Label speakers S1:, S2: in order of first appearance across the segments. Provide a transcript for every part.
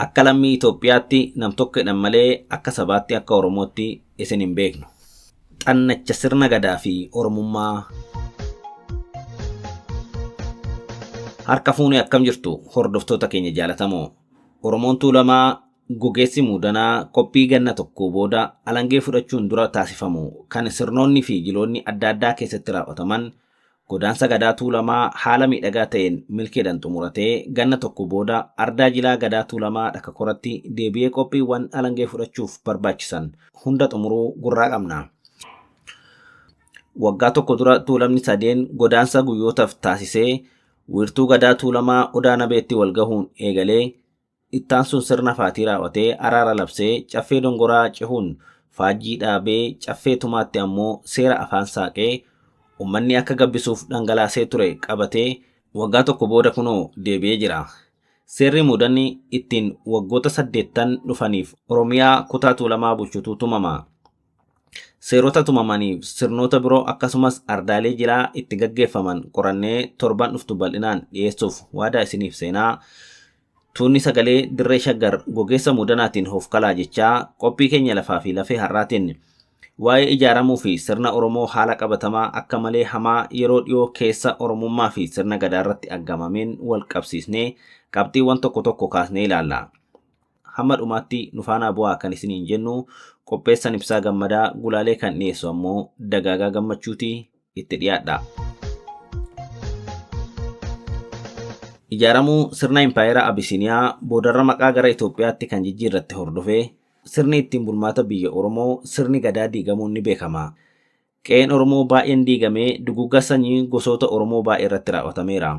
S1: Akka lammii Itoophiyaatti nam tokkodhaan malee akka sabaatti akka Oromootti isin hin beeknu. Xannacha sirna gadaa fi Oromummaa. Harka fuunee akkam jirtu hordoftoota keenya jaalatamoo. Oromoon Tuulamaa gogeessi muudanaa qophii ganna tokko booda alangee fudhachuun dura taasifamu kan sirnoonni fi jiloonni adda addaa keessatti raawwataman godaansa gadaa Tuulamaa haala miidhagaa ta'een milkeedhaan xumuratee ganna tokko booda ardaa jilaa gadaa Tuulamaa dhaka koratti deebi'ee qophiiwwan alangee fudhachuuf barbaachisan hunda xumuruu gurraa qabna. Waggaa tokko dura Tuulamni sadeen godaansa guyyootaaf taasisee wiirtuu gadaa Tuulamaa Odaa Nabeetti wal gahuun eegalee ittaan sun sirna faatii raawwatee araara labsee caffee dongoraa cihuun faajjii dhaabee caffee tumaatti ammoo seera afaan saaqee ummanni akka gabbisuuf dhangalaasee ture qabatee waggaa tokko booda kunoo deebi'ee jira. Seerri muudanni ittiin waggoota 8 dhufaniif Oromiyaa kutaa Tuulamaa bulchutu tumama. Seerota tumamaniif sirnoota biroo akkasumas ardaalee jilaa itti gaggeeffaman qorannee torban dhuftu bal'inaan dhiyeessuuf waadaa isiniif seenaa. Tuunni sagalee dirree shaggar gogeessa muudanaatiin hoofkalaa jechaa qophii keenya lafaa fi lafee har'aatiin waa'ee ijaaramuu fi sirna Oromoo haala qabatamaa akka malee hamaa yeroo dhiyoo keessa Oromummaa fi sirna gadaa irratti aggamameen wal qabsiisnee qabxiiwwan tokko tokko kaasnee ilaalla. Hamma dhumaatti nu faana bu'aa kan isiniin jennu qopheessan Ibsaa Gammadaa gulaalee kan dhiyeessu ammoo Dagaagaa Gammachuuti itti dhiyaadha. Ijaaramuu sirna Impaayera Abisiiniyaa boodarra maqaa gara Itoophiyaatti kan jijjiirratte hordofee sirni ittiin bulmaata biyya Oromoo sirni gadaa diigamuun ni beekama. Qe'een Oromoo baay'een diigamee duguggaa sanyii gosoota Oromoo baay'ee irratti raawwatameera.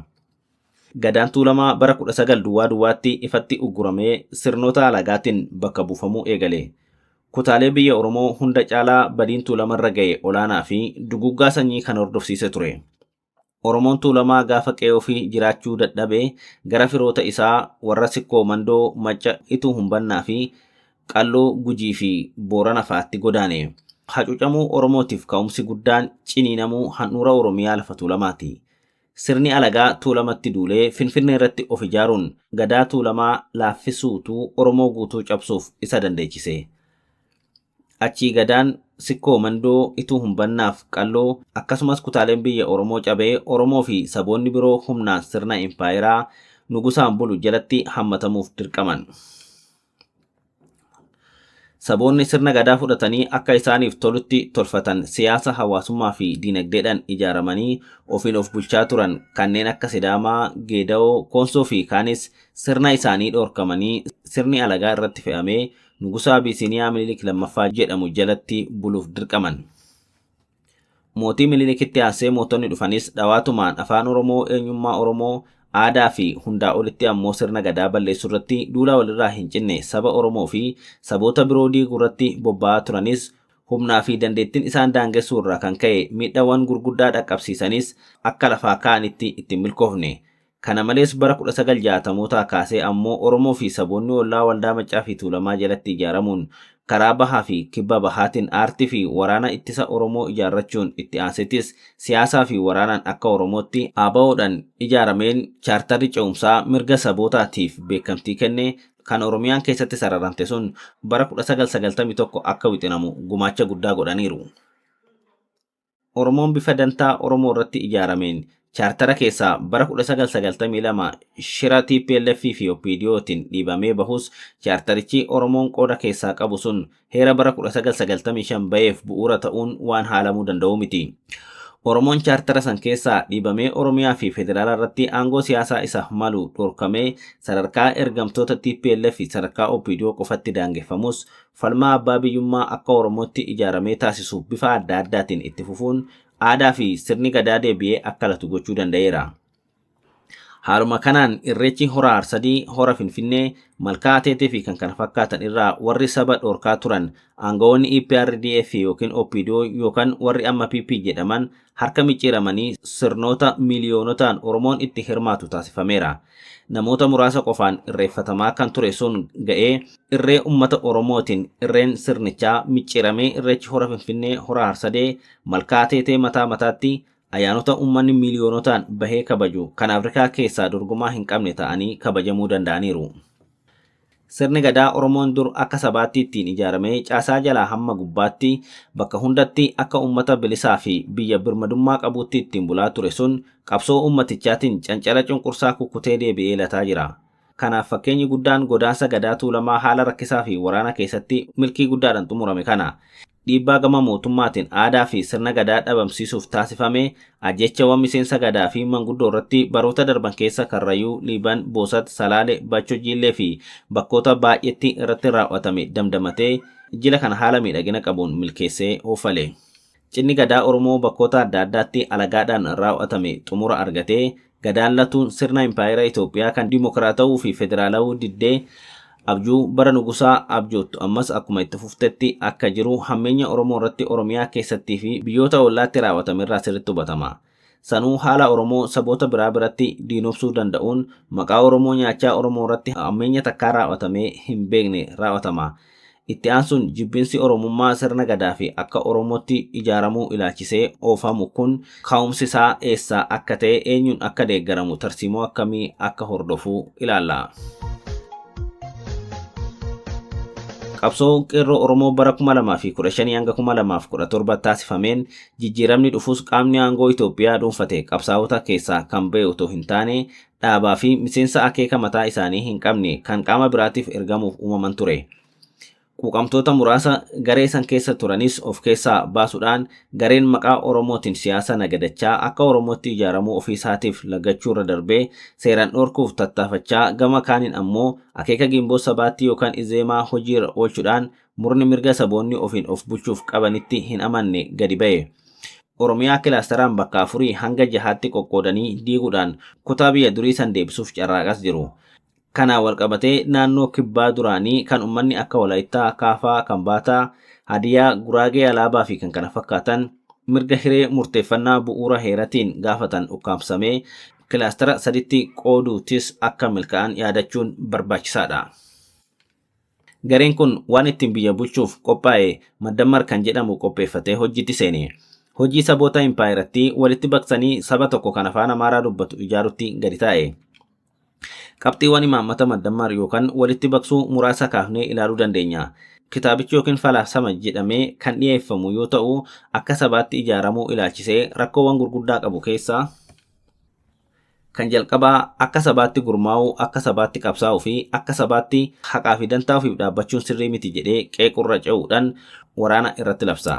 S1: Gadaan Tuulamaa bara 19 duwwaatti ifatti ugguramee sirnoota alagaatiin bakka buufamuu eegale. Kutaalee biyya Oromoo hunda caalaa badiin Tuulamarra ga'e olaanaa fi duguggaa sanyii kan hordofsiise ture. Oromoon Tuulamaa gaafa qe'ee ofii jiraachuu dadhabee gara firoota isaa warra Sikkoo Mandoo Macca Ituu Humbannaa fi Qalloo Gujii fi Boorana fa'aatti godaane. Hacuucamuu Oromootiif ka'umsi guddaan ciniinamuu handhuura Oromiyaa lafa Tuulamaati. Sirni alagaa Tuulamatti duulee Finfinnee irratti of ijaaruun gadaa Tuulamaa laaffisuutu Oromoo guutuu cabsuuf isa dandeechise. Achii gadaan Sikkoo Mandoo Ituu Humbannaaf Qalloo akkasumas kutaaleen biyya Oromoo cabee Oromoo fi saboonni biroo humnaan sirna Impaayeraa nugusaan bulu jalatti hammatamuuf dirqaman. Saboonni sirna gadaa fudhatanii akka isaaniif tolutti tolfatan siyaasa hawaasummaa fi diinagdeedhaan ijaaramanii ofiin of bulchaa turan kanneen akka Sidaamaa, Geeda'oo, Koonsoo fi kaanis sirna isaanii dhorkamanii sirni alagaa irratti fe'amee nugusaa Abisiiniyaa Minilik lammaffaa jedhamu jalatti buluuf dirqaman. Mootii Minilikitti aansee mootonni dhufanis dhawaatumaan afaan Oromoo, eenyummaa Oromoo, aadaa fi hundaa olitti ammoo sirna gadaa balleessuu irratti duula walirraa hin cinne saba Oromoo fi saboota biroo diiguu irratti bobba'aa turanis humnaa fi dandeettiin isaan daangessuu irraa kan ka'e miidhaawwan gurguddaa dhaqqabsiisanis akka lafaa ka'anitti ittiin milkoofne. Kana malees bara 1960mootaa kaasee ammoo Oromoo fi saboonni ollaa waldaa Maccaa fi Tuulamaa jalatti ijaaramuun karaa bahaa fi kibba bahaatiin aartii fi waraana ittisa Oromoo ijaarrachuun itti aansettis siyaasaa fi waraanaan akka Oromootti ABO'dhaan ijaarameen chaartarri ce'umsaa mirga sabootaatiif beekamtii kenne kan Oromiyaan keessatti sararamte sun bara 1991 akka wixinamu gumaacha guddaa godhaniiru. Oromoon bifa dantaa Oromoo irratti ijaarameen chaartara keessaa bara 1992 shira TPLF fi OPDOtiin dhiibamee bahus chaartarichi Oromoon qooda keessaa qabu sun heera bara 1995 ba'eef bu'uura ta'uun waan haalamuu danda'u miti. Oromoon chaartara san keessaa dhiibamee Oromiyaa fi Federaala irratti aangoo siyaasaa isa malu dhorkamee sadarkaa ergamtoota TPLF fi sadarkaa OPDO qofatti daangeffamus falmaa abbaa biyyummaa akka Oromootti ijaaramee taasisuuf bifa adda addaatiin itti fufuun aadaa fi sirni gadaa deebi'ee akka latu gochuu danda'eera. Haaluma kanaan irreechi hora Arsadii, hora Finfinnee, malkaa Ateetee fi kan kana fakkaatan irraa warri saba dhorkaa turan aangawoonni EPRDF yookiin OPDO yookaan warri amma PP jedhaman harka micciiramanii sirnoota miiliyoonotaan Oromoon itti hirmaatu taasifameera. Namoota muraasa qofaan irreeffatamaa kan ture sun ga'ee irree ummata Oromootiin irreen sirnichaa micciiramee irreechi hora Finfinnee, hora Arsadee, malkaa Ateetee mataa mataatti ayyaanota uummanni miiliyoonotaan bahee kabaju kan Afrikaa keessaa dorgomaa hin qabne ta'anii kabajamuu danda'aniiru. Sirni gadaa Oromoon dur akka sabaatti ittiin ijaaramee caasaa jalaa hamma gubbaatti bakka hundatti akka uummata bilisaa fi biyya birmadummaa qabuutti ittiin bulaa ture sun qabsoo uummatichaatiin cancala cunqursaa kukkutee deebi'ee lataa jira. Kanaaf fakkeenyi guddaan godaansa gadaa Tuulamaa haala rakkisaa fi waraana keessatti milkii guddaadhaan xumurame kana. Dhiibbaa gama mootummaatiin aadaa fi sirna gadaa dhabamsiisuuf taasifame ajjechawwan miseensa gadaa fi manguddoo irratti baroota darban keessa Karrayyuu, Liiban, Boosat, Salaale, Bachoo Jiillee fi bakkoota baay'eetti irratti raawwatame damdamatee jila kana haala miidhagina qabuun milkeessee oofale. Cinni gadaa Oromoo bakkoota adda addaatti alagaadhaan raawwatame xumura argatee gadaan latuun sirna impaayera Itoophiyaa kan dimokiraatawuu fi federaalawuu diddee abjuu bara nugusaa abjoottu ammas akkuma itti fuftetti akka jiru hammeenya Oromoo irratti Oromiyaa keessattii fi biyyoota ollaatti raawwatame irraa sirriitti hubatama. Sanuu haala Oromoo saboota biraa biratti diinobsuu danda'uun maqaa Oromoo nyaachaa Oromoo irratti hammeenya takkaa raawwatamee hin beekne raawwatama. Itti aansuun jibbinsi Oromummaa sirna gadaa fi akka Oromootti ijaaramuu ilaalchisee oofamu kun ka'umsi isaa eessaa akka ta'e eenyuun akka deeggaramu tarsiimoo akkamii akka hordofuu ilaalla. Qabsoo qeerroo Oromoo bara 2015 hanga 2017 taasifameen jijjiiramni dhufuus qaamni aangoo Itoophiyaa dhuunfate qabsaa'ota keessaa kan ba'e otoo hin taane dhaabaa fi miseensa akeeka mataa isaanii hin qabne kan qaama biraatiif ergamuuf uumaman ture. Quuqamtoota muraasa garee san keessa turanis of keessaa baasuudhaan gareen maqaa Oromootiin siyaasa nagadachaa akka Oromootti ijaaramuu ofii isaatiif lagachuu irra darbee seeraan dhorkuuf tattaafachaa gama kaaniin ammoo akeeka gimboo sabaatti yookaan izeemaa hojii irra oolchuudhaan murni mirga saboonni ofiin of bulchuuf qabanitti hin amanne gadi ba'e. Oromiyaa kilaasteraan bakka 4 hanga 6tti qoqqoodanii diiguudhaan kutaa biyya durii san deebisuuf carraaqas jiru. Kana walqabatee naannoo kibbaa duraanii kan uummanni akka Walaayittaa, Kaafaa, Kambaataa, Hadiyaa, Guraagee, Alaabaa fi kan kana fakkaatan mirga hiree murteeffannaa bu'uura heeratiin gaafatan ukkaamsamee kilaastera 3tti qooduutis akka milkaa'an yaadachuun barbaachisaadha. Gareen kun waan ittiin biyya bulchuuf qophaa'e Maddammar kan jedhamu qopheeffatee hojiitti seene. Hojii saboota impaayeratti walitti baqsanii saba tokko kan afaan Amaaraa dubbatu ijaarutti gadi taa'e. Qabxiiwwan imaammata Maddammar yookaan walitti baqsuu muraasa kaafnee ilaaluu dandeenya. Kitaabichi yookiin falaasama jedhamee kan dhiyeeffamu yoo ta'u akka sabaatti ijaaramuu ilaalchisee rakkoowwan gurguddaa qabu keessaa kan jalqabaa akka sabaatti gurmaa'uu, akka sabaatti qabsaa'uu fi akka sabaatti haqaa fi dantaa ofiif dhaabbachuun sirrii miti jedhee qeequrra ce'uudhaan waraana irratti labsa.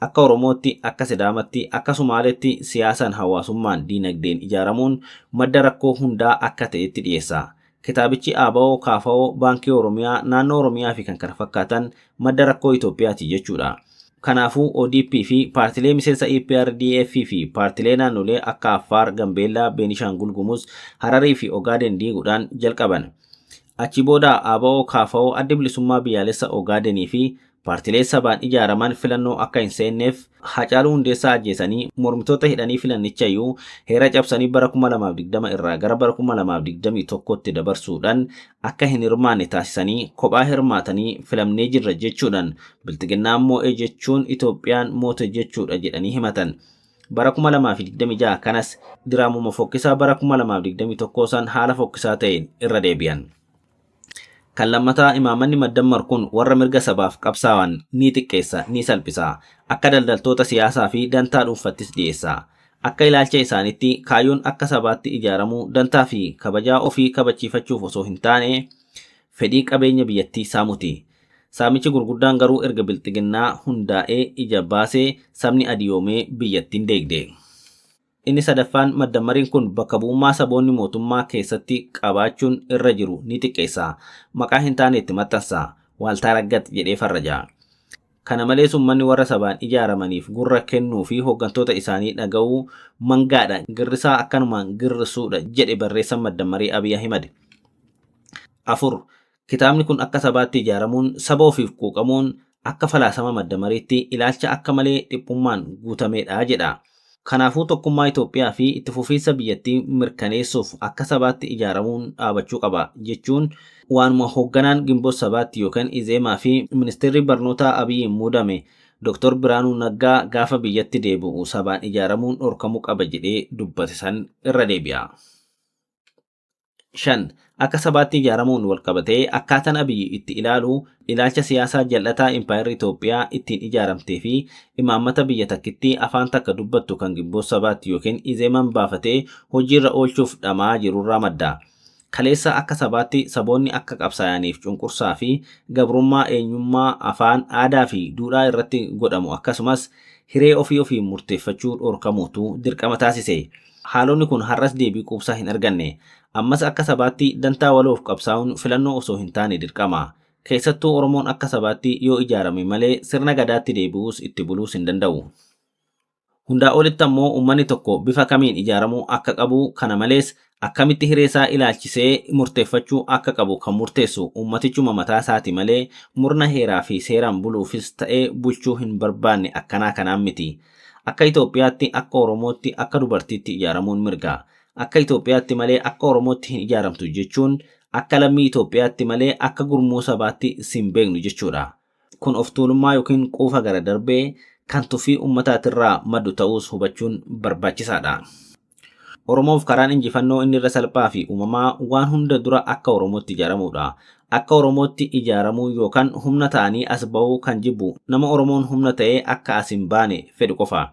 S1: Akka Oromootti, akka Sidaamatti, akka Sumaaleetti siyaasaan hawaasummaan diinagdeen ijaaramuun madda rakkoo hundaa akka ta'etti dhiyeessa. Kitaabichi ABO, KFO, Baankii Oromiyaa, Naannoo Oromiyaa fi kan kana fakkaatan madda rakkoo Itoophiyaati jechuudha. Kanaafuu ODP fi paartilee miseensa EPRDF fi paartilee naannolee akka Affaar, Gambeellaa, Beenishaangul Gumuz, Hararii fi Ogaaden diiguudhaan jalqaban. Achi booda ABO, KFO, Adda Bilisummaa Biyyaalessa Ogaadenii fi paartilee sabaan ijaaraman filannoo akka hin seenneef Hacaaluu Hundeessaa ajjeesanii mormitoota hidhanii filannichayyuu heera cabsanii bara 2020 irraa gara bara 2021tti dabarsuudhaan akka hin hirmaanne taasisanii kophaa hirmaatanii filamnee jirra jechuudhaan biltiginnaan moo'ee jechuun Itoophiyaan moote jechuudha jedhanii himatan. Bara 2026 kanas diraamuma fokkisaa bara 2021 san haala fokkisaa ta'een irra deebi'an. Kan lammataa imaammanni Maddammar kun warra mirga sabaaf qabsaa'an ni xiqqeessa ni salphisa. Akka daldaltoota siyaasaa fi dantaa dhuunfattis dhiyeessa. Akka ilaalcha isaaniitti kaayyoon akka sabaatti ijaaramuu dantaa fi kabajaa ofii kabachiifachuuf osoo hin taane fedhii qabeenya biyyattii saamuti. Saamichi gurguddaan garuu erga biltiginnaa hundaa'ee ija baasee sabni adiyoomee biyyattiin deegde. Inni sadaffaan Maddammariin kun bakka bu'ummaa saboonni mootummaa keessatti qabaachuun irra jiru ni xiqqeessa. Maqaa hin taane itti maxxansa. Waaltaa raggat jedhee farraja. Kana malees uummanni warra sabaan ijaaramaniif gurra kennuu fi hooggantoota isaanii dhaga'uu mangaadha girrisaa akkanumaan girrisuudha jedhe barreessan Maddammarii Abiy Ahimad. 4. Kitaabni kun akka sabaatti ijaaramuun saba ofiif quuqamuun akka falaasama Maddammariitti ilaalcha akka malee dhiphummaan guutameedha jedha. Kanaafuu tokkummaa Itoophiyaa fi itti fufiinsa biyyattii mirkaneessuuf akka sabaatti ijaaramuun dhaabachuu qaba jechuun waanuma hoogganaan gimboo sabaatti yookaan Izeemaa fi ministeerri barnootaa Abiyyiin muudame Dr. Biraanuu Naggaa gaafa biyyatti deebi'u sabaan ijaaramuun dhorkamuu qaba jedhee dubbate san irra deebi'a. 5 akka sabaatti ijaaramuun walqabatee akkaataan Abiyyi itti ilaalu ilaalcha siyaasaa jal'ataa impaayerri Itoophiyaa ittiin ijaaramtee fi imaammata biyya takkitti afaan takka dubbattu kan gibboo sabaatti yookiin izeeman baafatee hojiirra oolchuuf dhamaa jirurraa madda. Kaleessa akka sabaatti saboonni akka qabsaa'aniif cunqursaa fi gabrummaa eenyummaa afaan aadaa fi duudhaa irratti godhamu akkasumas hiree ofii murteeffachuu dhorkamuutu dirqama taasise. Haalonni kun har'as deebii quubsaa hin arganne. Ammas akka sabaatti dantaa waloof qabsaa'uun filannoo osoo hin taane dirqama. Keessattuu Oromoon akka sabaatti yoo ijaarame malee sirna gadaatti deebi'uus itti buluus hin danda'u. Hundaa olitti ammoo uummanni tokko bifa kamiin ijaaramuu akka qabu kana malees akkamitti hireesaa ilaalchisee murteeffachuu akka qabu kan murteessu uummatichuma mataa isaati malee murna heeraa fi seeraan buluufis ta'ee bulchuu hin barbaanne akkanaa kanaan miti. Akka Itoophiyaatti akka Oromootti akka dubartiitti ijaaramuun mirga. Akka Itoophiyaatti malee akka Oromootti hin ijaaramtu jechuun akka lammii Itoophiyaatti malee akka gurmuu sabaatti sin beeknu jechuudha. Kun of tuulummaa yookiin quufa gara darbee kan tuffii uummataatirraa maddu ta'uus hubachuun barbaachisaadha. Oromoof karaan injifannoo inni irra salphaa fi uumamaa waan hunda dura akka Oromootti ijaaramuudha. Akka Oromootti ijaaramuu yookaan humna ta'anii as ba'uu kan jibbu nama Oromoon humna ta'ee akka as hin baane fedhu qofa.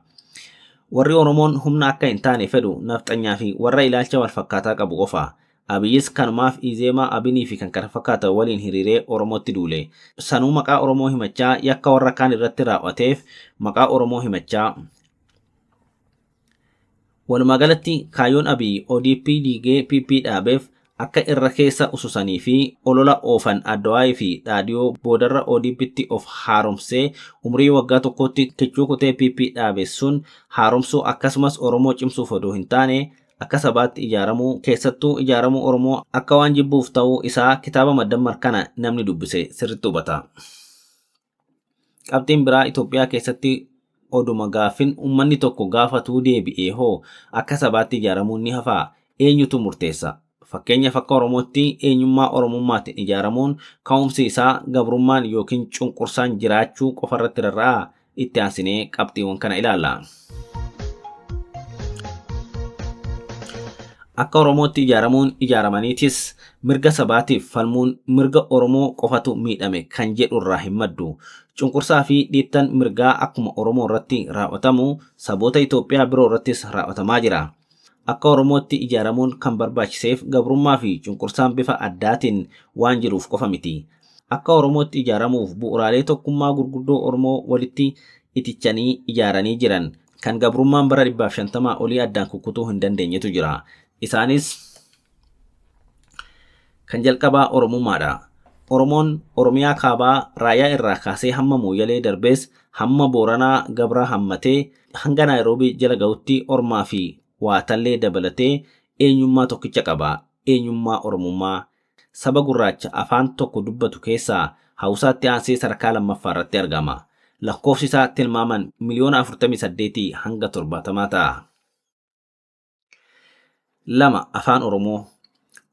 S1: Warri Oromoon humna akka hin taane fedhu nafxanyaa fi warra ilaalcha wal fakkaataa qabu qofa. Abiyyis kanumaaf Izeemaa Abinii fi kan kana fakkaatan waliin hiriiree Oromootti duule. Sanuu maqaa Oromoo himachaa yakka warra kaan irratti raawwateef maqaa Oromoo himachaa. Walumaa galatti kaayyoon Abiyyi ODP diigee PP dhaabeef akka irra keessa ususanii fi olola oofan Addawaayii fi Dhaadiyoo boodarra ODP'tti of haaromsee umrii waggaa tokkotti kichuu kutee PP dhaabeessuun haaromsuu akkasumas Oromoo cimsuuf odoo hin taane akka sabaatti ijaaramuu keessattuu ijaaramuu Oromoo akka waan jibbuuf ta'uu isaa kitaaba Maddammar kana namni dubbise sirriitti hubata. Qabxiin biraa Itoophiyaa keessatti oduma gaafin uummanni tokko gaafatuu deebi'ee hoo akka sabaatti ijaaramuun ni hafaa eenyutu murteessa? Fakkeenyaaf akka Oromootti eenyummaa Oromummaatiin ijaaramuun ka'umsi isaa gabrummaan yookiin cunqursaan jiraachuu qofarratti rarra'a. Itti aansinee qabxiiwwan kana ilaalla. Akka Oromootti ijaaramuun ijaaramaniitis mirga sabaatiif falmuun mirga Oromoo qofatu miidhame kan jedhurraa hin maddu. Cunqursaa fi dhiittan mirgaa akkuma Oromoo irratti raawwatamu saboota Itoophiyaa biroo irrattis raawwatamaa jira. Akka Oromootti ijaaramuun kan barbaachiseef gabrummaa fi cunqursaan bifa addaatiin waan jiruuf qofa miti. Akka Oromootti ijaaramuuf bu'uuraalee tokkummaa gurguddoo Oromoo walitti itichanii ijaaranii jiran kan gabrummaan bara 150 olii addaan kukkutuu hin dandeenyetu jira. Isaanis kan jalqabaa Oromummaadha. Oromoon Oromiyaa kaabaa raayyaa irraa kaasee hamma Mooyyalee darbees hamma Booranaa Gabraa hammatee hanga Naayiroobii jala ga'utti Ormaa fi waatallee dabalatee eenyummaa tokkicha qaba. Eenyummaa Oromummaa saba gurraacha afaan tokko dubbatu keessaa Hawusaatti aansee sadarkaa lammaffaa irratti argama. Lakkoofsi isaa tilmaaman miliyoona 48 hanga 70 ta'a. 2. Afaan Oromoo.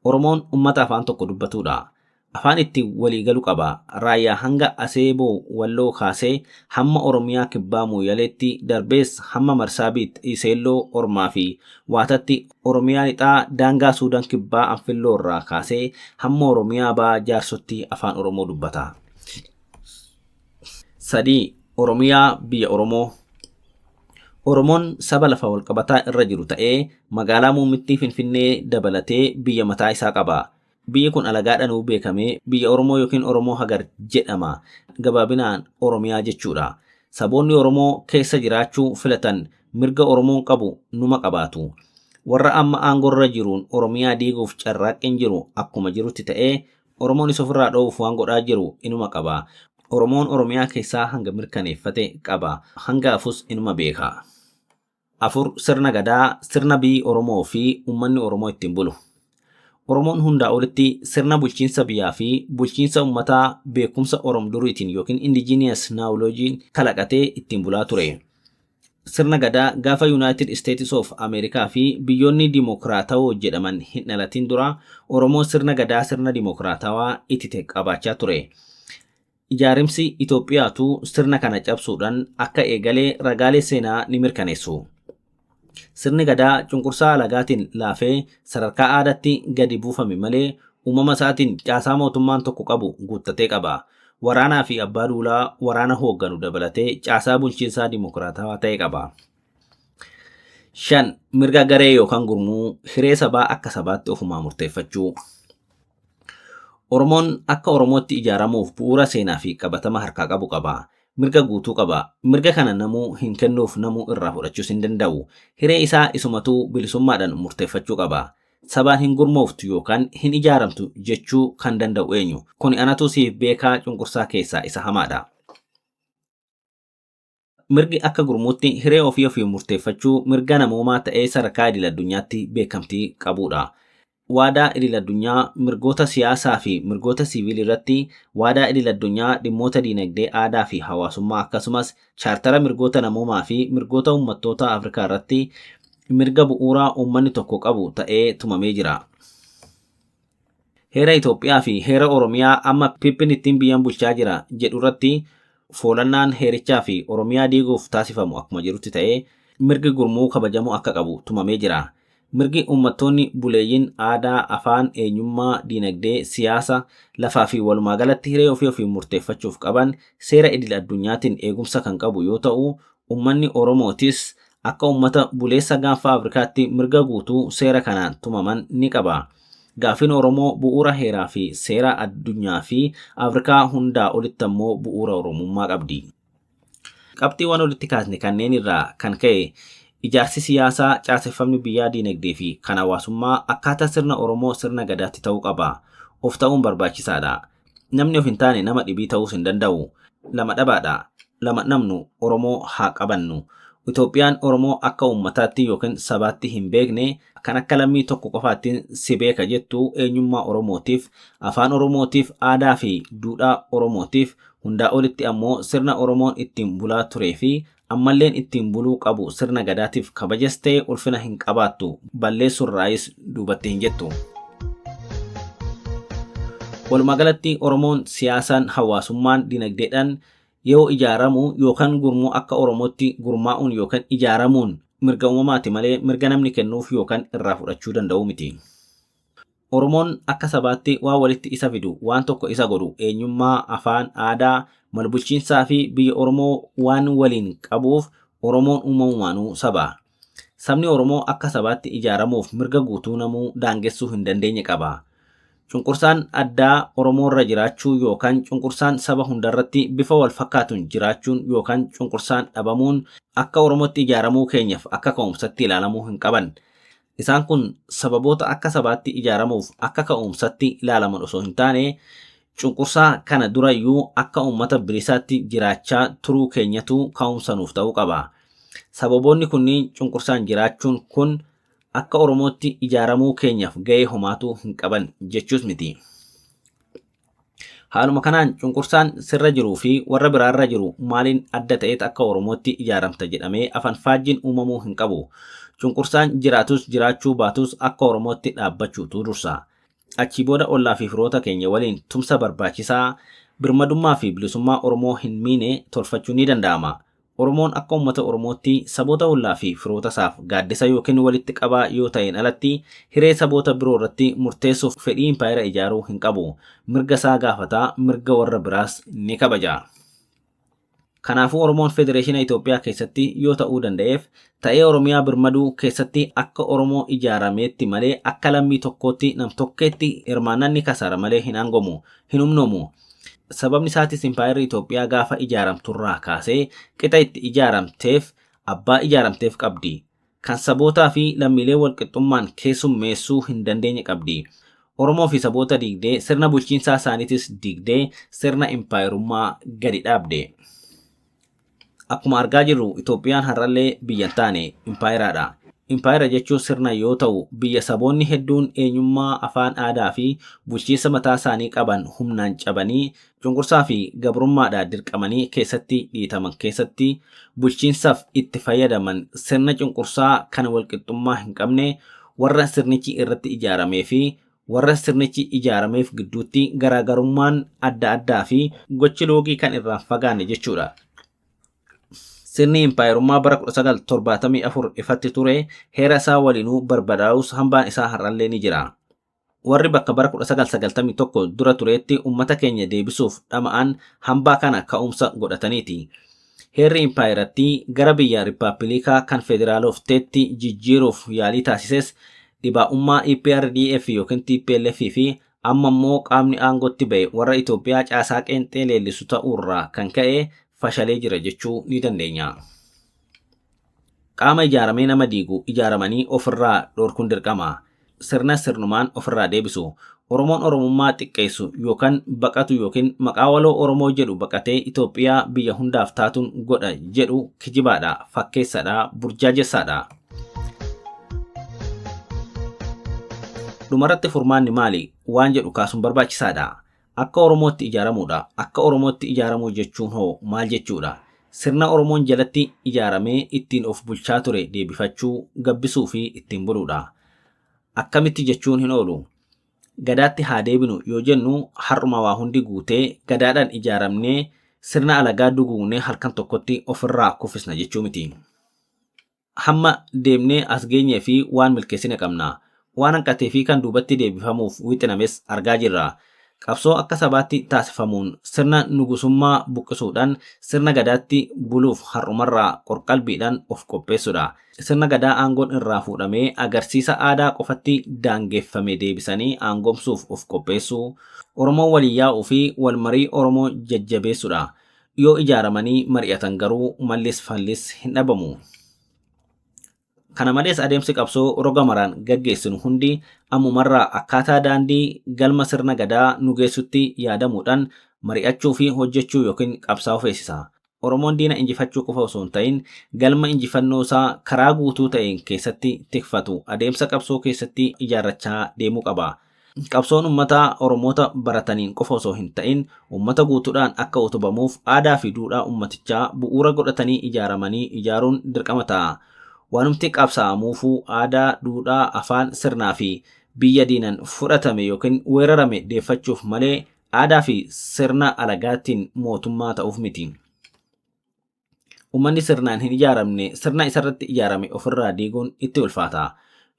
S1: Oromoon uummata afaan tokko dubbatudha. Afaan itti waliigalu qaba. Raayyaa hanga Aseeboo Walloo kaasee hamma Oromiyaa kibbaa Mooyyaleetti darbees hamma Marsaabiit Iseelloo Ormaa fi Waatatti Oromiyaa lixaa daangaa Suudaan kibbaa Anfilloo irraa kaasee hamma Oromiyaa ba'aa Jaarsotti afaan Oromoo dubbata. 3. Oromiyaa biyya Oromoo. Oromoon saba lafa walqabataa irra jiru ta'ee magaalaa muummittii Finfinnee dabalatee biyya mataa isaa qaba. Biyyi kun alagaadhaan beekamee biyya Oromoo yookiin Oromoo Hagar jedhama. Gabaabinaan Oromiyaa jechuudha. Saboonni Oromoo keessa jiraachuu filatan mirga Oromoon qabu numa qabaatu. Warra amma aangorra jiruun Oromiyaa diiguuf carraaqqiin jiru akkuma jirutti ta'ee Oromoon isa ofirraa dhoowwuuf waan godhaa jiru inuma qaba. Oromoon Oromiyaa keessaa hanga mirkaneeffate qaba. Hanga hafus inuma beeka. 4. Sirna gadaa, sirna biyyi Oromoo fi uummanni Oromoo ittiin bulu. Oromoon hundaa olitti sirna bulchiinsa biyyaa fi bulchiinsa uummataa beekumsa Oromduriitiin yookiin indigenous knowledge'n kalaqatee ittiin bulaa ture. Sirna gadaa gaafa United States of America fi biyyoonni dimokiraatawoo jedhaman hin dhalatin dura Oromoon sirna gadaa sirna dimokiraatawaa itti qabaachaa ture. Ijaarimsi Itoophiyaatu sirna kana cabsuudhaan akka eegalee ragaalee seenaa ni mirkaneessu. Sirni gadaa cunqursaa alagaatiin laafee sadarkaa aadaatti gadi buufame malee uumama isaatiin caasaa mootummaan tokko qabu guuttatee qaba. Waraanaa fi abbaa duulaa waraana hoogganu dabalatee caasaa bulchiinsaa dimokiraatawaa ta'e qaba. 5. Mirga garee yookaan gurmuu hiree sabaa akka sabaatti ofumaa murteeffachuu. Oromoon akka Oromootti ijaaramuuf bu'uura seenaa fi qabatama harkaa qabu qaba. Mirga guutuu qaba. Mirga kana namuu hin kennuuf namuu irraa fudhachuus hin danda'u. Hiree isaa isumatuu bilisummaadhaan murteeffachuu qaba. Sabaan hin gurmooftu yookaan hin ijaaramtu jechuu kan danda'u eenyu? Kuni anatu siif beekaa cunqursaa keessaa isa hamaadha. Mirgi akka gurmuutti hiree ofii murteeffachuu mirga namoomaa ta'ee sadarkaa idil-addunyaatti beekamtii qabudha. Waadaa idil-addunyaa mirgoota siyaasaa fi mirgoota siviilii irratti waadaa idil-addunyaa dhimmoota diinagdee aadaa fi hawaasummaa akkasumas chaartara mirgoota namoomaa fi mirgoota uummattoota Afrikaa irratti mirga bu'uuraa uummanni tokko qabu ta'ee tumamee jira. Heera Itoophiyaa fi heera Oromiyaa amma Pippin ittiin biyyan bulchaa jira jedhu irratti foolannaan heerichaa fi Oromiyaa diiguuf taasifamu akkuma jirutti ta'ee mirgi gurmuu kabajamuu akka qabu tumamee jira. Mirgi uummattoonni buleeyyiin aadaa, afaan, eenyummaa, diinagdee, siyaasa, lafaa fi walumaa galatti hiree ofii murteeffachuuf qaban seera idil-addunyaatiin eegumsa kan qabu yoo ta'u, uummanni Oromootis akka uummata buleessa gaanfa Afrikaatti mirga guutuu seera kanaan tumaman ni qaba. Gaaffiin Oromoo bu'uura heeraa fi seera addunyaa fi Afrikaa hundaa olitti ammoo bu'uura Oromummaa qabdi. Qabxiiwwan olitti kaasne kanneen irraa kan ka'e ijaarsi siyaasaa, caaseffamni biyyaa, diinagdee fi kan hawaasummaa akkaataa sirna Oromoo sirna gadaatti ta'uu qaba. Of ta'uun barbaachisaadha. Namni of hin taane nama dhibii ta'uus hin danda'u. Lama dhabaadha. Lama namnu Oromoo haa qabannu. Itoophiyaan Oromoo akka uummataatti yookiin sabaatti hin beekne kan akka lammii tokko qofaatti si beeka jettu eenyummaa Oromootiif, afaan Oromootiif, aadaa fi duudhaa Oromootiif hundaa olitti ammoo sirna Oromoon ittiin bulaa turee fi ammalleen ittiin buluu qabu sirna gadaatiif kabajas ta'e ulfina hin qabaattu balleessurraayis duubatti hin jettu. Walumaa galatti Oromoon siyaasaan, hawaasummaan, diinagdeedhaan yoo ijaaramu yookaan gurmuu akka Oromootti gurmaa'uun yookaan ijaaramuun mirga uumamaati malee mirga namni kennuuf yookaan irraa fudhachuu danda'u miti. Oromoon akka sabaatti waan walitti isa fidu, waan tokko isa godhu, eenyummaa, afaan, aadaa, malbulchiinsaa fi biyya Oromoo waan waliin qabuuf Oromoon uumamumaanuu saba. Sabni Oromoo akka sabaatti ijaaramuuf mirga guutuu namuu daangessuu hin dandeenye qaba. Cunqursaan addaa Oromoo irra jiraachuu yookaan cunqursaan saba hundarratti bifa wal fakkaatuun jiraachuun yookaan cunqursaan dhabamuun akka Oromootti ijaaramuu keenyaaf akka ka'umsatti ilaalamuu hin qaban. Isaan kun sababoota akka sabaatti ijaaramuuf akka ka'umsatti ilaalaman osoo hin taane cunqursaa kana durayyuu akka uummata bilisaatti jiraachaa turuu keenyatu ka'umsanuuf ta'uu qaba. Sababoonni kunniin cunqursaan jiraachuun kun akka Oromootti ijaaramuu keenyaaf ga'ee homaatu hin qaban jechuus miti. Haaluma kanaan cunqursaan sirra jiruu fi warra biraarra jiru maaliin adda ta'eet akka Oromootti ijaaramta jedhamee afaan faajjiin uumamuu hin qabu. Cunqursaan jiraatus jiraachuu baatus akka Oromootti dhaabbachuutu dursa. Achii booda ollaa fi firoota keenya waliin tumsa barbaachisaa birmadummaa fi bilisummaa Oromoo hin miine tolfachuu ni danda'ama. Oromoon akka uummata Oromootti saboota ollaa fi firoota isaaf gaaddisa yookiin walitti qabaa yoo ta'een alatti hiree saboota biroo irratti murteessuuf fedhii impaayera ijaaruu hin qabu. Mirga isaa gaafataa, mirga warra biraas ni kabaja. Kanaafuu Oromoon Federeeshina Itoophiyaa keessatti yoo ta'uu danda'eef ta'ee Oromiyaa birmaduu keessatti akka Oromoo ijaarameetti malee akka lammii tokkootti nam-tokkeetti hirmaannaan kasaara malee hin aangomu, hin humnoomu. Sababni isaatis impaayerri Itoophiyaa gaafa ijaaramturraa kaasee qixa itti ijaaramteef abbaa ijaaramteef qabdi. Kan sabootaa fi lammiilee walqixxummaan keessummeessuu hin dandeenye qabdi. Oromoo fi saboota diigdee sirna bulchiinsaa isaaniitis diigdee sirna impaayerummaa gadi dhaabde. Akkuma argaa jirru Itoophiyaan har'allee biyya hin taane impaayeraadha. Impaayera jechuun sirna yoo ta'u biyya saboonni hedduun eenyummaa, afaan, aadaa fi bulchiinsa mataa isaanii qaban humnaan cabanii cunqursaa fi gabrummaadhaan dirqamanii keessatti dhiitaman keessatti bulchiinsaaf itti fayyadaman sirna cunqursaa kan walqixxummaa hin qabne warra sirnichi irratti ijaaramee fi warra sirnichi ijaarameef gidduutti garaagarummaan adda addaa fi gochi loogii kan irraan fagaanne jechuudha. Sirni impaayerummaa bara 1974 ifatti ture heera isaa waliinuu barbadaa'us hambaan isaa har'allee ni jira. Warri bakka bara 1991 dura tureetti uummata keenya deebisuuf dhama'an hambaa kana ka'umsa godhataniiti. Heerri impaayeratti gara biyya Rippaabilikaa kan Federaalofteetti jijjiiruuf yaalii taasises dhibaa'ummaa EPRDF yookiin TPLF fi amma immoo qaamni aangootti ba'e warra Itoophiyaa caasaa qeenxee leellisu ta'uurraa kan ka'e fashalee jira jechuu ni dandeenya. Qaama ijaaramee nama diigu ijaaramanii ofirraa dhorkuun dirqama. Sirna sirnumaan ofirraa deebisu. Oromoon Oromummaa xiqqeessu yookaan baqatu yookiin maqaa waloo Oromoo jedhu baqatee Itoophiyaa biyya hundaaf taatuun godha jedhu kijibaadha, fakkeessadha, burjaajessadha. Dhumarratti furmaanni maali waan jedhu kaasuun barbaachisaadha. Akka Oromootti ijaaramuudha. Akka Oromootti ijaaramuu jechuun hoo maal jechuudha? Sirna Oromoon jalatti ijaaramee ittiin of bulchaa ture deebifachuu, gabbisuu fi ittiin buluudha. Akkamitti jechuun hin oolu. Gadaatti haa deebinu yoo jennu har'uma waa hundi guutee gadaadhaan ijaaramnee sirna alagaa duguugnee halkan tokkotti ofirraa kuffisna jechuu miti. Hamma deemnee as geenyee fi waan milkeessine qabna. Waan hanqatee fi kan duubatti deebifamuuf wixinames argaa jirra. Qabsoo akka sabaatti taasifamuun sirna nugusummaa buqqisuudhaan sirna gadaatti buluuf har'umarraa qorqalbiidhaan of qopheessuudha. Sirna gadaa aangoon irraa fuudhamee agarsiisa aadaa qofatti daangeffame deebisanii aangomsuuf of qopheessuu, Oromoo walii yaa'uu fi walmarii Oromoo jajjabeessuudha. Yoo ijaaramanii mari'atan garuu mallis fallis hin dhabamu. Kana malees adeemsi qabsoo roga maraan gaggeessinu hundi ammumarraa akkaataa daandii galma sirna gadaa nu geessutti yaadamuudhaan mari'achuu fi hojjechuu yookiin qabsaa'uu feesisa. Oromoon diina injifachuu qofa osoo hin ta'in galma injifannoo isaa karaa guutuu ta'een keessatti tikfatu adeemsa qabsoo keessatti ijaarrachaa deemuu qaba. Qabsoon uummata Oromoota barataniin qofa osoo hin ta'in uummata guutuudhaan akka utubamuuf aadaa fi duudhaa uummatichaa bu'uura godhatanii ijaaramanii ijaaruun dirqama ta'a. Waanumti qabsaa'amuufuu aadaa, duudhaa, afaan, sirnaa fi biyya diinan fudhatame yookiin weerarame deeffachuuf malee aadaa fi sirna alagaatiin mootummaa ta'uuf miti. Uummanni sirnaan hin ijaaramne sirna isarratti ijaarame ofirraa diiguun itti ulfaata.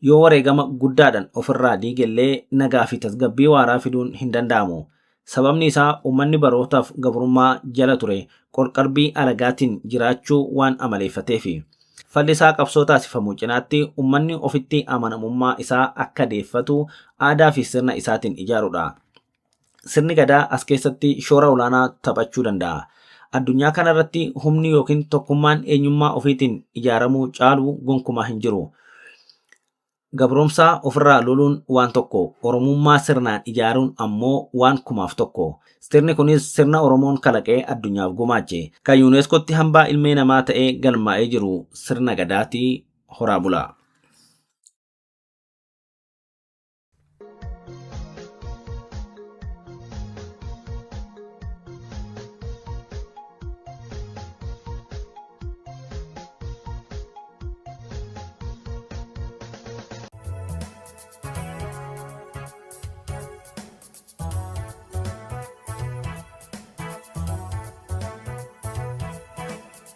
S1: Yoo wareegama guddaadhaan ofirraa diigellee nagaa fi tasgabbii waaraa fiduun hin danda'amu. Sababni isaa uummanni barootaaf gabrummaa jala ture qorqalbii alagaatiin jiraachuu waan amaleeffateefi. Fallisaa qabsoo taasifamuu cinaatti uummanni ofitti amanamummaa isaa akka deeffatu aadaa fi sirna isaatiin ijaaruudha. Sirni gadaa as keessatti shoora olaanaa taphachuu danda'a. Addunyaa kanarratti humni yookiin tokkummaan eenyummaa ofiitiin ijaaramuu caalu gonkumaa hin jiru. Gabromsaa ofirraa loluun waan tokko, Oromummaa sirnaan ijaaruun ammoo waan kumaaf tokko. Sirni kunis sirna Oromoon kalaqee addunyaaf gumaache. Kan UNESCOtti hambaa ilmee namaa ta'ee galmaa'ee jiru sirna gadaatii horaa bulaa.